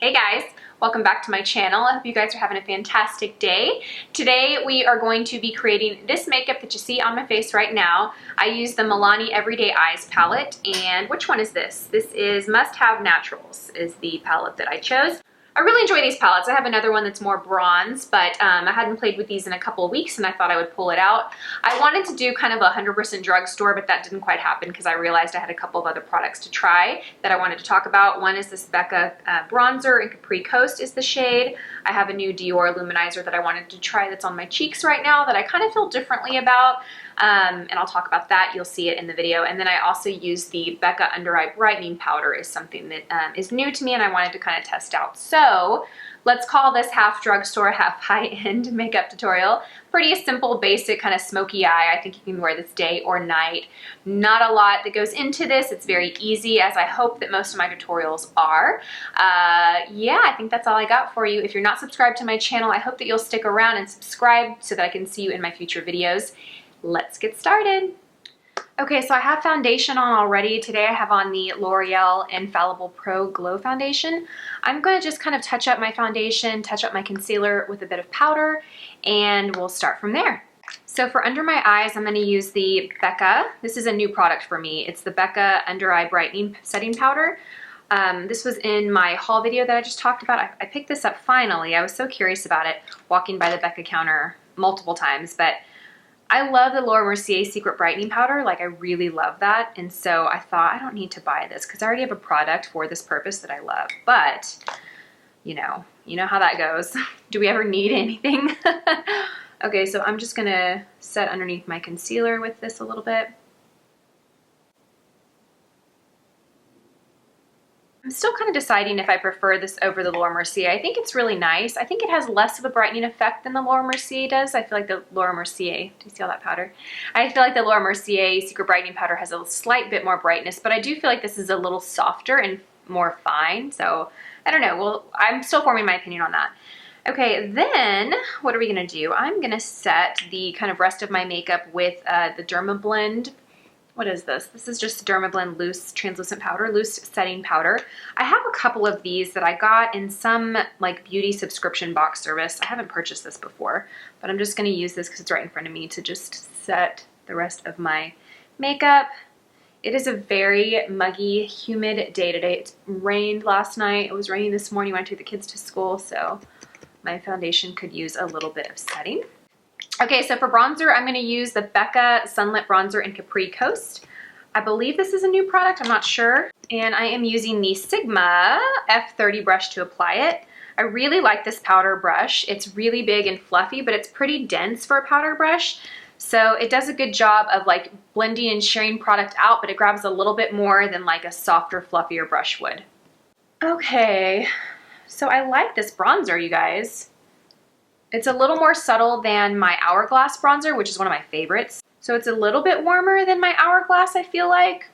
Hey guys, welcome back to my channel. I hope you guys are having a fantastic day. Today we are going to be creating this makeup that you see on my face right now. I use the Milani Everyday Eyes palette, and which one is this? This is Must Have Naturals is the palette that I chose. I really enjoy these palettes. I have another one that's more bronze, but I hadn't played with these in a couple of weeks and I thought I would pull it out. I wanted to do kind of a 100% drugstore, but that didn't quite happen because I realized I had a couple of other products to try that I wanted to talk about. One is this Becca bronzer in Capri Coast is the shade. I have a new Dior luminizer that I wanted to try that's on my cheeks right now that I kind of feel differently about. And I'll talk about that. You'll see it in the video. And then I also use the Becca Under Eye Brightening Powder is something that is new to me and I wanted to kind of test out. So let's call this half drugstore, half high-end makeup tutorial. Pretty simple, basic kind of smoky eye. I think you can wear this day or night. Not a lot that goes into this. It's very easy, as I hope that most of my tutorials are. Yeah, I think that's all I got for you. If you're not subscribed to my channel, I hope that you'll stick around and subscribe so that I can see you in my future videos. Let's get started. Okay, so I have foundation on already. Today I have on the L'Oreal Infallible Pro Glow Foundation. I'm going to just kind of touch up my foundation, touch up my concealer with a bit of powder, and we'll start from there. So for under my eyes, I'm going to use the Becca. This is a new product for me. It's the Becca Under Eye Brightening Setting Powder. This was in my haul video that I just talked about. I picked this up finally. I was so curious about it walking by the Becca counter multiple times, but I love the Laura Mercier Secret Brightening Powder. Like, I really love that. And so I thought, I don't need to buy this because I already have a product for this purpose that I love. But, you know how that goes. Do we ever need anything? Okay, so I'm just gonna set underneath my concealer with this a little bit. I'm still kind of deciding if I prefer this over the Laura Mercier. I think it's really nice. I think it has less of a brightening effect than the Laura Mercier does. I feel like the Laura Mercier, do you see all that powder? I feel like the Laura Mercier Secret Brightening Powder has a slight bit more brightness, but I do feel like this is a little softer and more fine. So I don't know. Well, I'm still forming my opinion on that. Okay, then what are we gonna do? I'm gonna set the kind of rest of my makeup with the Dermablend. What is this? This is just Dermablend Loose Translucent Powder, Loose Setting Powder. I have a couple of these that I got in some like beauty subscription box service. I haven't purchased this before, but I'm just gonna use this because it's right in front of me to just set the rest of my makeup. It is a very muggy, humid day today. It rained last night. It was raining this morning when I took the kids to school, so my foundation could use a little bit of setting. Okay, so for bronzer, I'm going to use the Becca Sunlit Bronzer in Capri Coast. I believe this is a new product, I'm not sure. And I am using the Sigma F30 brush to apply it. I really like this powder brush. It's really big and fluffy, but it's pretty dense for a powder brush. So it does a good job of like blending and sharing product out, but it grabs a little bit more than like a softer, fluffier brush would. Okay, so I like this bronzer, you guys. It's a little more subtle than my Hourglass bronzer, which is one of my favorites. So it's a little bit warmer than my Hourglass, I feel like.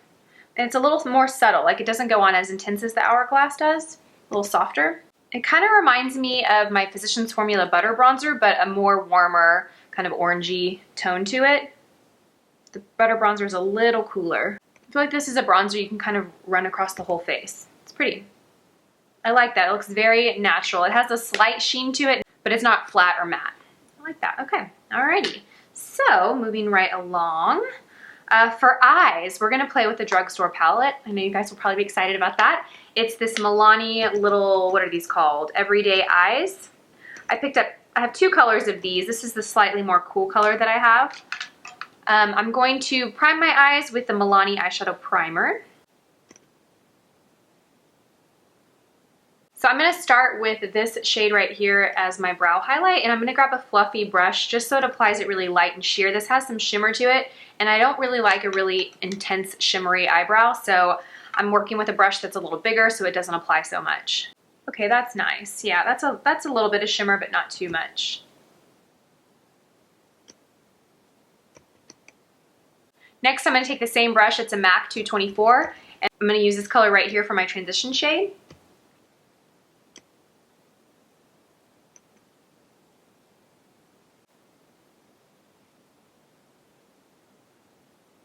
And it's a little more subtle, like it doesn't go on as intense as the Hourglass does, a little softer. It kind of reminds me of my Physicians Formula Butter bronzer, but a more warmer, kind of orangey tone to it. The Butter bronzer is a little cooler. I feel like this is a bronzer you can kind of run across the whole face. It's pretty. I like that, it looks very natural. It has a slight sheen to it, but it's not flat or matte. I like that. Okay, alrighty. So moving right along. For eyes, we're gonna play with the Drugstore palette. I know you guys will probably be excited about that. It's this Milani little, what are these called? Everyday Eyes. I have two colors of these. This is the slightly more cool color that I have. I'm going to prime my eyes with the Milani eyeshadow primer. So I'm going to start with this shade right here as my brow highlight, and I'm going to grab a fluffy brush just so it applies it really light and sheer. This has some shimmer to it, and I don't really like a really intense shimmery eyebrow, so I'm working with a brush that's a little bigger so it doesn't apply so much. Okay, that's nice. Yeah, that's a little bit of shimmer, but not too much. Next, I'm going to take the same brush. It's a MAC 224, and I'm going to use this color right here for my transition shade.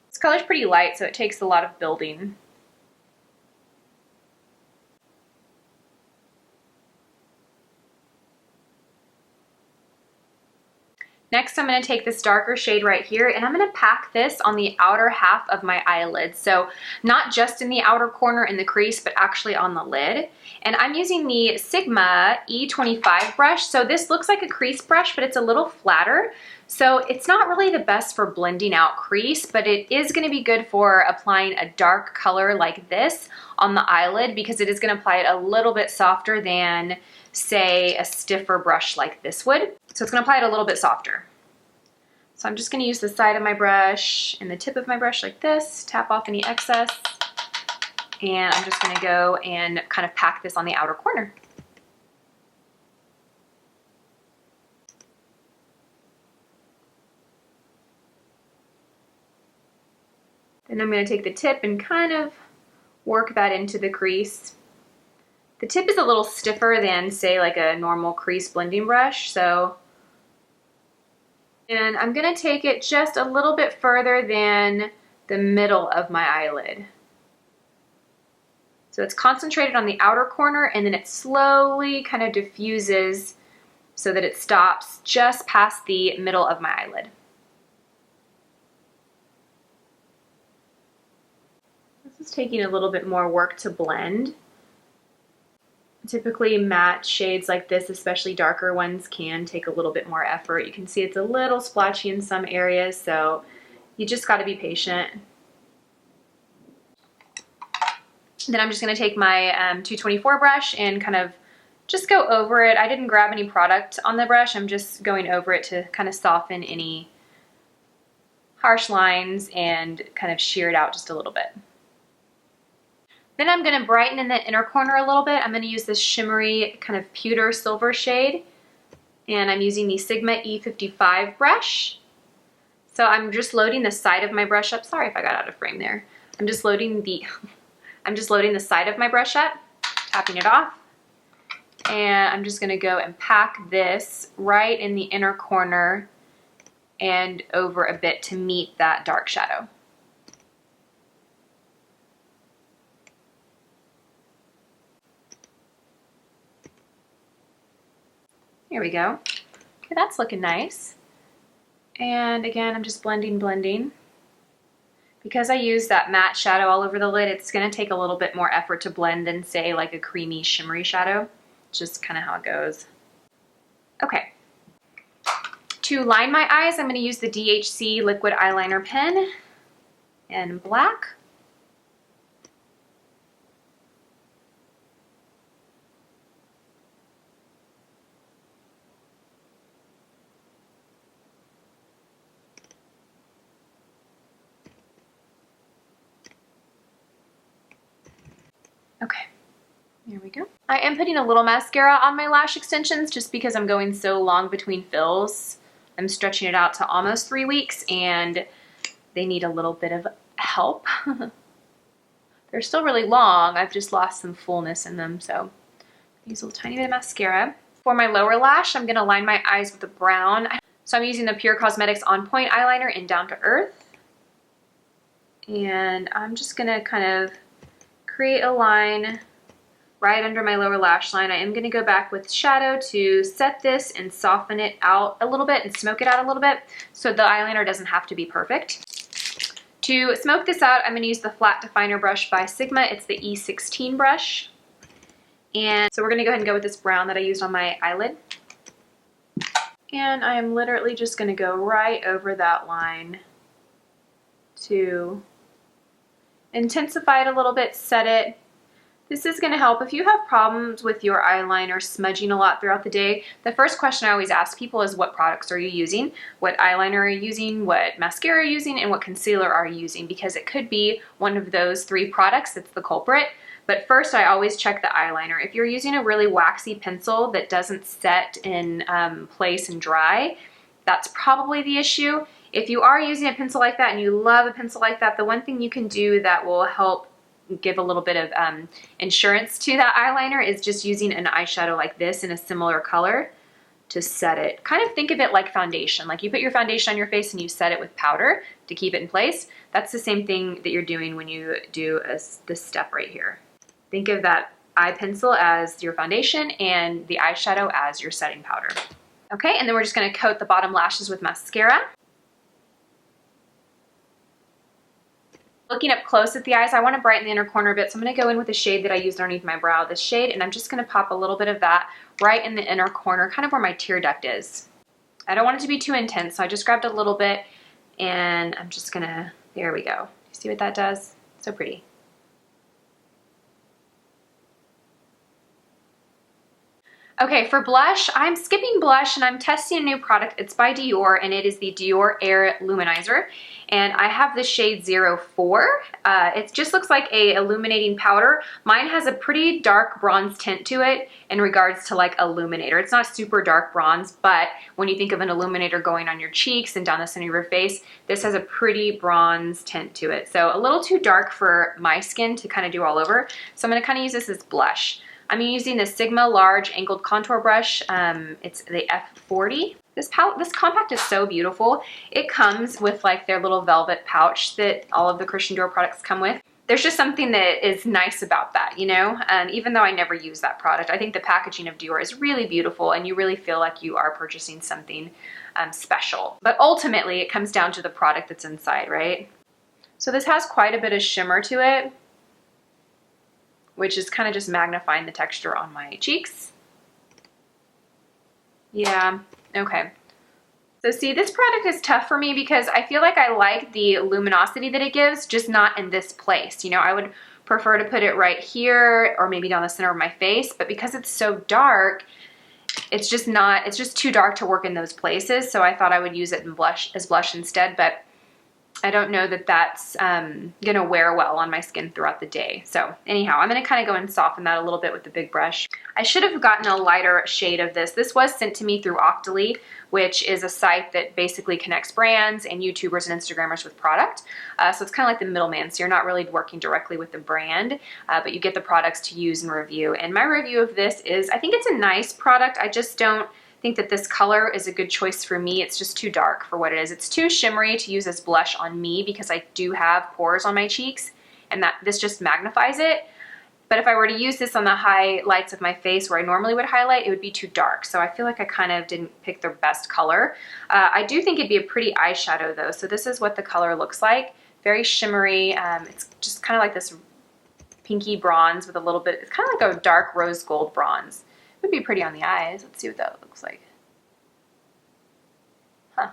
This color's pretty light, so it takes a lot of building. Next, I'm going to take this darker shade right here and I'm going to pack this on the outer half of my eyelid. So not just in the outer corner in the crease, but actually on the lid. And I'm using the Sigma E25 brush. So this looks like a crease brush, but it's a little flatter. So it's not really the best for blending out crease, but it is going to be good for applying a dark color like this on the eyelid because it is going to apply it a little bit softer than, say, a stiffer brush like this would. So it's going to apply it a little bit softer. So I'm just going to use the side of my brush and the tip of my brush like this, tap off any excess, and I'm just going to go and kind of pack this on the outer corner. Then I'm going to take the tip and kind of work that into the crease. The tip is a little stiffer than, say, like a normal crease blending brush, and I'm going to take it just a little bit further than the middle of my eyelid. So it's concentrated on the outer corner and then it slowly kind of diffuses so that it stops just past the middle of my eyelid. This is taking a little bit more work to blend. Typically matte shades like this, especially darker ones, can take a little bit more effort. You can see it's a little splotchy in some areas, so you just got to be patient. Then I'm just going to take my 224 brush and kind of just go over it. I didn't grab any product on the brush. I'm just going over it to kind of soften any harsh lines and kind of shear it out just a little bit. Then I'm going to brighten in the inner corner a little bit. I'm going to use this shimmery kind of pewter silver shade, and I'm using the Sigma E55 brush. So I'm just loading the side of my brush up. Sorry if I got out of frame there. I'm just loading the side of my brush up, tapping it off, and I'm just going to go and pack this right in the inner corner and over a bit to meet that dark shadow. Here we go. Okay, that's looking nice. And again, I'm just blending. Because I use that matte shadow all over the lid, it's going to take a little bit more effort to blend than, say, like a creamy shimmery shadow. Just kind of how it goes. Okay. To line my eyes, I'm going to use the DHC liquid eyeliner pen in black. Okay, there we go. I am putting a little mascara on my lash extensions just because I'm going so long between fills. I'm stretching it out to almost 3 weeks and they need a little bit of help. They're still really long. I've just lost some fullness in them, so use a little tiny bit of mascara. For my lower lash, I'm gonna line my eyes with a brown. So I'm using the Pure Cosmetics On Point eyeliner in Down to Earth. And I'm just gonna kind of create a line right under my lower lash line. I am going to go back with shadow to set this and soften it out a little bit and smoke it out a little bit so the eyeliner doesn't have to be perfect. To smoke this out, I'm going to use the flat definer brush by Sigma. It's the E16 brush. And so we're going to go ahead and go with this brown that I used on my eyelid. And I am literally just going to go right over that line to intensify it a little bit, set it. This is going to help if you have problems with your eyeliner smudging a lot throughout the day. The first question I always ask people is, what products are you using? What eyeliner are you using? What mascara are you using? And what concealer are you using? Because it could be one of those 3 products that's the culprit. But first, I always check the eyeliner. If you're using a really waxy pencil that doesn't set in place and dry, that's probably the issue. If you are using a pencil like that and you love a pencil like that, the one thing you can do that will help give a little bit of insurance to that eyeliner is just using an eyeshadow like this in a similar color to set it. Kind of think of it like foundation. Like you put your foundation on your face and you set it with powder to keep it in place. That's the same thing that you're doing when you do this step right here. Think of that eye pencil as your foundation and the eyeshadow as your setting powder. Okay, and then we're just gonna coat the bottom lashes with mascara. Looking up close at the eyes, I want to brighten the inner corner a bit, so I'm going to go in with a shade that I used underneath my brow, this shade, and I'm just going to pop a little bit of that right in the inner corner, kind of where my tear duct is. I don't want it to be too intense, so I just grabbed a little bit, and I'm just going to, there we go. You see what that does? So pretty. Okay, for blush, I'm skipping blush and I'm testing a new product. It's by Dior and it is the Dior Air Luminizer. And I have the shade 04. It just looks like a illuminating powder. Mine has a pretty dark bronze tint to it in regards to like illuminator. It's not super dark bronze, but when you think of an illuminator going on your cheeks and down the center of your face, this has a pretty bronze tint to it. So a little too dark for my skin to kind of do all over. So I'm gonna kind of use this as blush. I'm using the Sigma Large Angled Contour Brush. It's the F40. This compact is so beautiful. It comes with like their little velvet pouch that all of the Christian Dior products come with. There's just something that is nice about that, you know? Even though I never use that product, I think the packaging of Dior is really beautiful and you really feel like you are purchasing something special. But ultimately, it comes down to the product that's inside, right? So this has quite a bit of shimmer to it, which is kind of just magnifying the texture on my cheeks. Yeah, okay. So see, this product is tough for me because I feel like I like the luminosity that it gives, just not in this place. You know, I would prefer to put it right here or maybe down the center of my face, but because it's so dark, it's just too dark to work in those places. So I thought I would use it in blush instead, but I don't know that that's gonna wear well on my skin throughout the day. So anyhow, I'm gonna kind of go and soften that a little bit with the big brush. I should have gotten a lighter shade of this. This was sent to me through Octoly, which is a site that basically connects brands and YouTubers and Instagrammers with product. So it's kind of like the middleman. So you're not really working directly with the brand, but you get the products to use and review. And my review of this is, I think it's a nice product. I just don't think that this color is a good choice for me. It's just too dark for what it is. It's too shimmery to use as blush on me because I do have pores on my cheeks and this just magnifies it. But if I were to use this on the highlights of my face where I normally would highlight, it would be too dark. So I feel like I kind of didn't pick the best color. I do think it'd be a pretty eyeshadow though. So this is what the color looks like. Very shimmery. It's just kind of like this pinky bronze with a little bit, it's kind of like a dark rose gold bronze. Would be pretty on the eyes. Let's see what that looks like. Huh.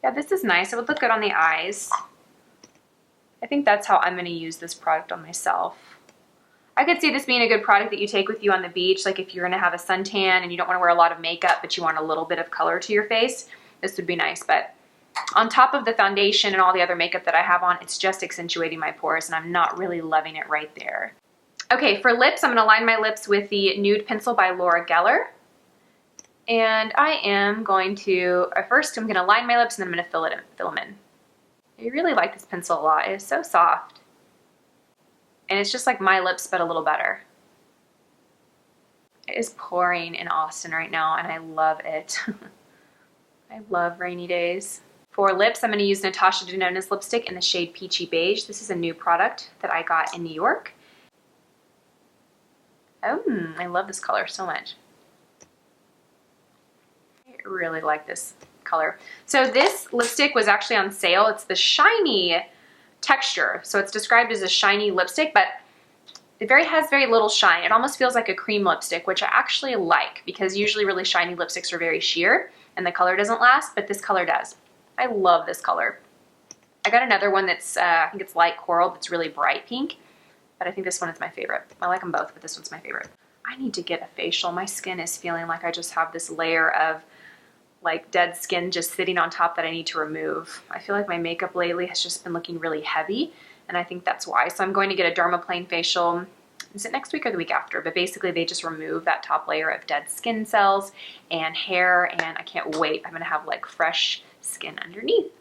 Yeah, this is nice. It would look good on the eyes. I think that's how I'm going to use this product on myself. I could see this being a good product that you take with you on the beach, like if you're going to have a suntan and you don't want to wear a lot of makeup, but you want a little bit of color to your face. This would be nice, but on top of the foundation and all the other makeup that I have on, it's just accentuating my pores, and I'm not really loving it right there. Okay, for lips, I'm going to line my lips with the Nude Pencil by Laura Geller. And I am going to, first I'm going to line my lips and then I'm going to fill them in. I really like this pencil a lot. It is so soft. And it's just like my lips, but a little better. It is pouring in Austin right now and I love it. I love rainy days. For lips, I'm going to use Natasha Denona's lipstick in the shade Peachy Beige. This is a new product that I got in New York. Oh, I love this color so much. I really like this color. So this lipstick was actually on sale. It's the shiny texture. So it's described as a shiny lipstick, but it has very little shine. It almost feels like a cream lipstick, which I actually like because usually really shiny lipsticks are very sheer and the color doesn't last, but this color does. I love this color. I got another one that's, I think it's light coral, that's really bright pink. But I think this one is my favorite. I like them both, but this one's my favorite. I need to get a facial. My skin is feeling like I just have this layer of like dead skin just sitting on top that I need to remove. I feel like my makeup lately has just been looking really heavy, and I think that's why. So I'm going to get a dermaplane facial. Is it next week or the week after? But basically they just remove that top layer of dead skin cells and hair, and I can't wait. I'm gonna have like fresh skin underneath.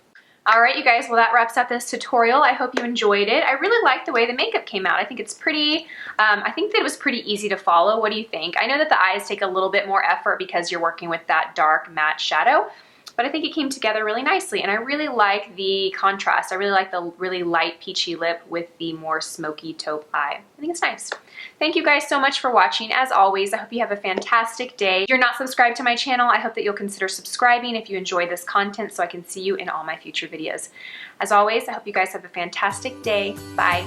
All right, you guys, well, that wraps up this tutorial. I hope you enjoyed it. I really like the way the makeup came out. I think it's pretty, I think that it was pretty easy to follow. What do you think? I know that the eyes take a little bit more effort because you're working with that dark matte shadow, but I think it came together really nicely, and I really like the contrast. I really like the really light peachy lip with the more smoky taupe eye. I think it's nice. Thank you guys so much for watching. As always, I hope you have a fantastic day. If you're not subscribed to my channel, I hope that you'll consider subscribing if you enjoy this content so I can see you in all my future videos. As always, I hope you guys have a fantastic day. Bye.